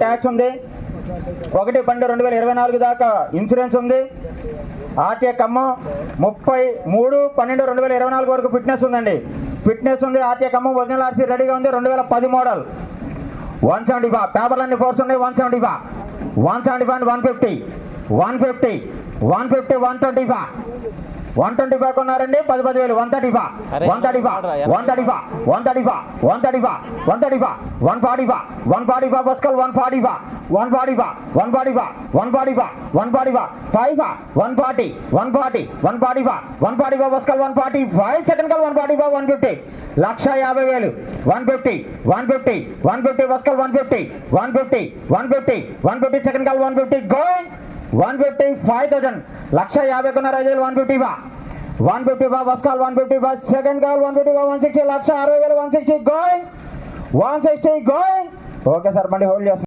Tax ఉంది. 1/12/2024 దాకా insurance ఉంది. ఆర్టీఏ ఖమ్మం 33/12/2024 వరకు ఫిట్నెస్ ఉందండి. ఫిట్నెస్ ఉంది. ఆర్టీఏ ఖమ్మం ఒరిజినల్ ఆర్సీ రెడీగా ఉంది. 2010 మోడల్. 175 పేపర్లన్నీ ఫోర్స్ ఉన్నాయి. 175 150 150 150 125 125 కొన్నారండి. 10,000 135 135 135 135 135 135 145 145 బస్కల్ 145 145 145 145 145 5 140 140 145 145 బస్కల్ 145 సెకండ్ కల్ 145 150 1,50,000 150 150 150 బస్కల్ 150 150 150 150 సెకండ్ కల్ 150 గోయింగ్ 155,000 1,50,000 కొన్నారు. 155 బస్కాల్ 155 second call 155 160 1,60,000 160 going 160 going. Okay sir బండి హోల్డ్ చేస్తాం.